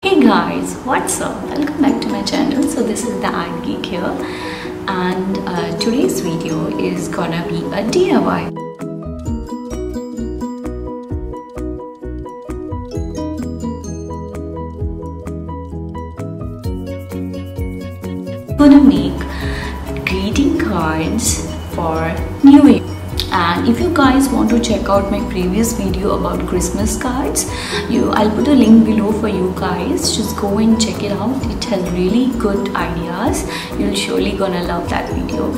Hey guys, what's up? Welcome back to my channel. So this is the Art Geek here, and today's video is gonna be a DIY. Gonna make greeting cards for New Year. And if you guys want to check out my previous video about Christmas cards, I'll put a link below for you guys. Just go and check it out. It has really good ideas. You'll surely gonna love that video.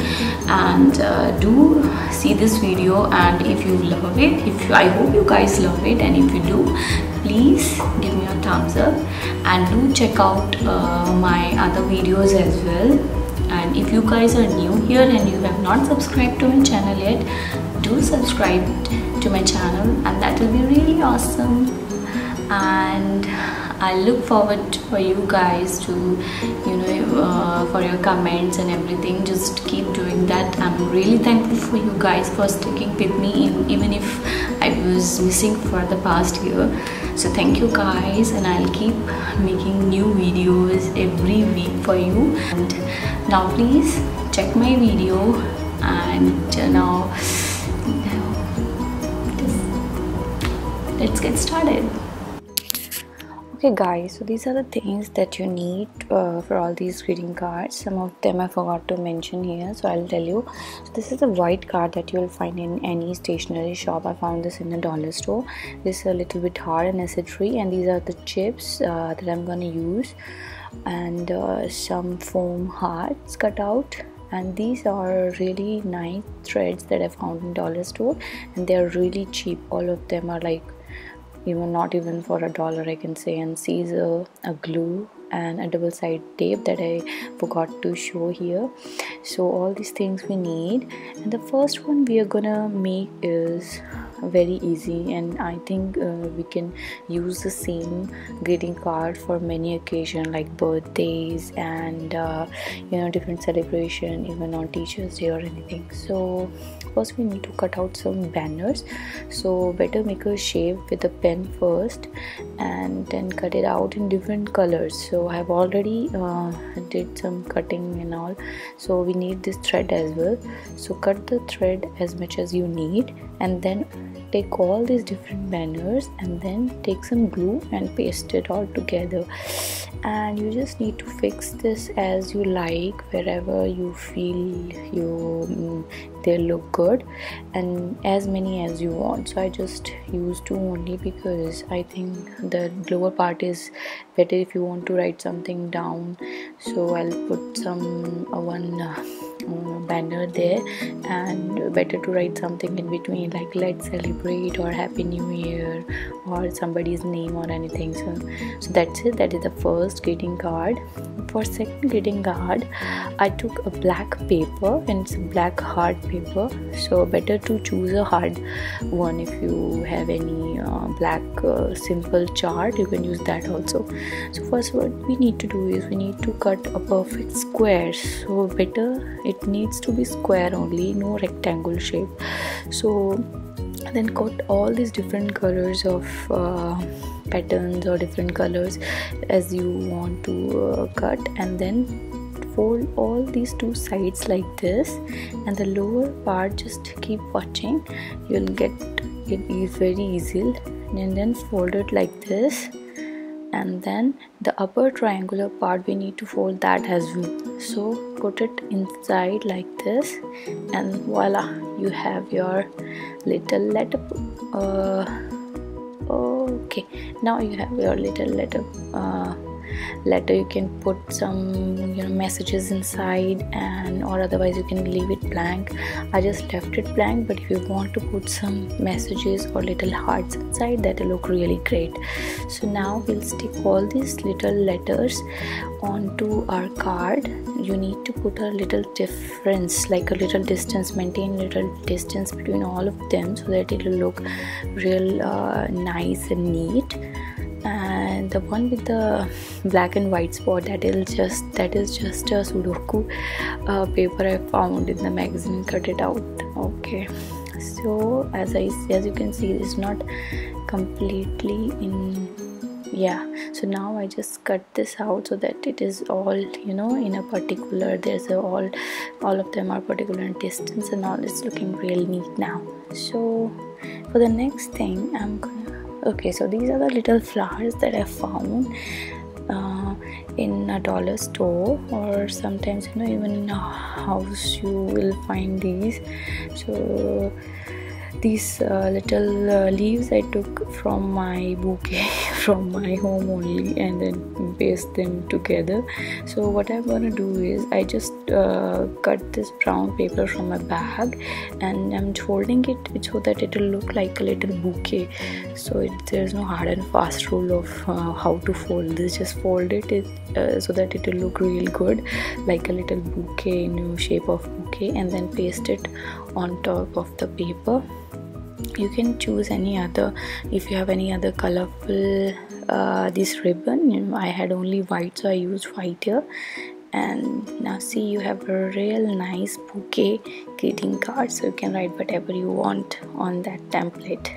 And do see this video, and if you love it, I hope you guys love it, and if you do, please give me a thumbs up and do check out my other videos as well. And if you guys are new here and you have not subscribed to my channel yet, do subscribe to my channel, and that will be really awesome. And I look forward for you guys to for your comments and everything. Just keep doing that. I'm really thankful for you guys for sticking with me even if I was missing for the past year. So thank you guys, and I'll keep making new videos every week for you. And now please check my video, and now let's get started. Okay guys, so these are the things that you need for all these greeting cards. Some of them I forgot to mention here, so I'll tell you. So this is a white card that you will find in any stationery shop. I found this in a dollar store. This is a little bit hard and acid free, and these are the chips that I'm gonna use, and some foam hearts cut out. And these are really nice threads that I found in dollar store, and they are really cheap. All of them are like not even for $1, I can say. And scissor, a glue, and a double-sided tape that I forgot to show here. So all these things we need, and the first one we are gonna make is very easy, and I think we can use the same greeting card for many occasions like birthdays and different celebration, even on Teachers Day or anything. So first we need to cut out some banners. So better make a shape with a pen first, and then cut it out in different colors. So I have already did some cutting and all. So we need this thread as well. So cut the thread as much as you need, and then take all these different banners and then take some glue and paste it all together. And you just need to fix this as you like, wherever you feel they look good, and as many as you want. So I just use 2 only, because I think the lower part is better if you want to write something down. So I'll put some one banner there, and better to write something in between like let's celebrate or Happy New Year or somebody's name or anything. So that's it. That is the first greeting card. For second greeting card, I took a black paper, and it's a black hard paper. So better to choose a hard one. If you have any black simple chart, you can use that also. So first what we need to do is we need to cut a perfect square. So better it needs to be square only, no rectangle shape. So then cut all these different colors of patterns or different colors as you want to cut, and then fold all these 2 sides like this, and the lower part just keep watching, you'll get it is very easy. And then fold it like this, and then the upper triangular part we need to fold that as well. So put it inside like this, and voila, you have your little letter. Okay, now you have your little letter. You can put some messages inside, and or otherwise you can leave it blank. I just left it blank, but if you want to put some messages or little hearts inside, that will look really great. So now we'll stick all these little letters onto our card. You need to put a little difference, like a little distance, maintain little distance between all of them, so that it will look real nice and neat. And the one with the black and white spot, that is just a Sudoku paper I found in the magazine. Cut it out. Okay, so as you can see, it's not completely in yeah, so now I just cut this out so that it is all, you know, in a particular, there's a all of them are particular in distance and all. It's looking real neat now. So for the next thing I'm gonna, okay, so these are the little flowers that I found in a dollar store, or sometimes, you know, even in a house you will find these. So these little leaves I took from my bouquet from my home only, and then paste them together. So what I'm gonna do is I just cut this brown paper from a bag, and I'm holding it so that it will look like a little bouquet. So there's no hard and fast rule of how to fold this. Just fold it so that it will look real good, like a little bouquet in shape of bouquet, and then paste it on top of the paper. You can choose any other, if you have any other colorful this ribbon. You know, I had only white, so I used white here. And now see, you have a real nice bouquet greeting card, so you can write whatever you want on that template.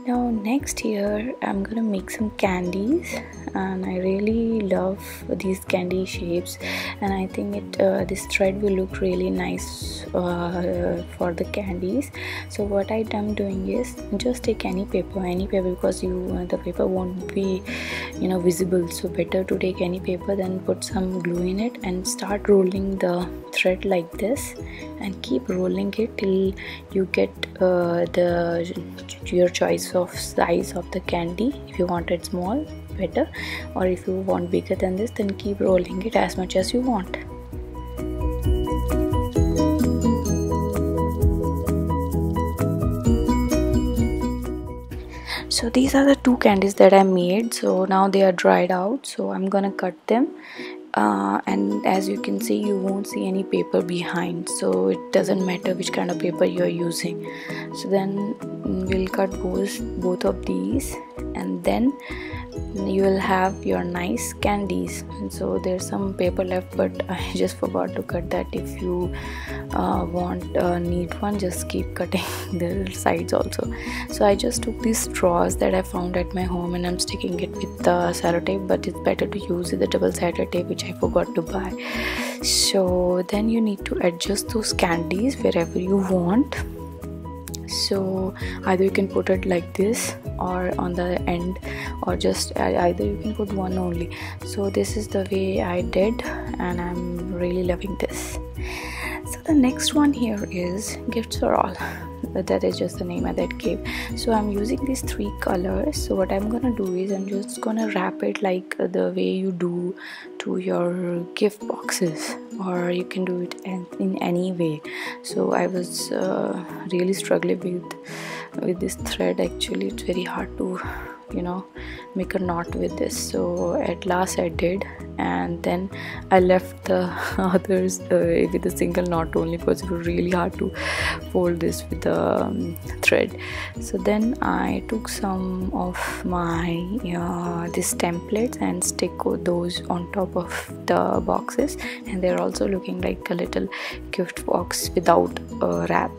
Now next here I'm gonna make some candies, and I really love these candy shapes, and I think it this thread will look really nice for the candies. So what I'm doing is just take any paper, because the paper won't be, you know, visible. So better to take any paper, then put some glue in it and start rolling the thread like this, and keep rolling it till you get your choice of size of the candy. If you want it small, better, or if you want bigger than this, then keep rolling it as much as you want. So these are the two candies that I made. So now they are dried out, so I'm gonna cut them. And as you can see, you won't see any paper behind, so it doesn't matter which kind of paper you are using. So then we'll cut both of these, and then you will have your nice candies. And so there's some paper left, but I just forgot to cut that. If you need one, just keep cutting the sides also. So I just took these straws that I found at my home, and I'm sticking it with the sellotape, but it's better to use the double-sided tape, which I forgot to buy. So then you need to adjust those candies wherever you want. So either you can put it like this or on the end, or just either you can put one only. So this is the way I did, and I'm really loving this. So the next one here is Gifts for All. That is just the name I that gave. So I'm using these 3 colors. So what I'm gonna do is I'm just gonna wrap it like the way you do to your gift boxes, or you can do it in any way. So I was really struggling with this thread. Actually, it's very hard to, you know, make a knot with this. So at last I did, and then I left the others with a single knot only, because it was really hard to fold this with the thread. So then I took some of my these templates and stick those on top of the boxes, and they're also looking like a little gift box without a wrap.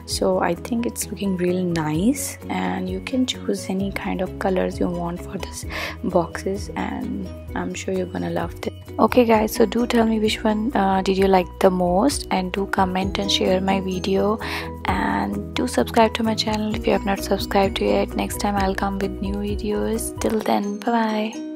So I think it's looking really nice, and you can choose any kind of colors you want for this boxes, and I'm sure you're gonna love this. Okay guys, so do tell me which one did you like the most, and do comment and share my video, and do subscribe to my channel if you have not subscribed to yet. Next time I'll come with new videos. Till then, bye bye.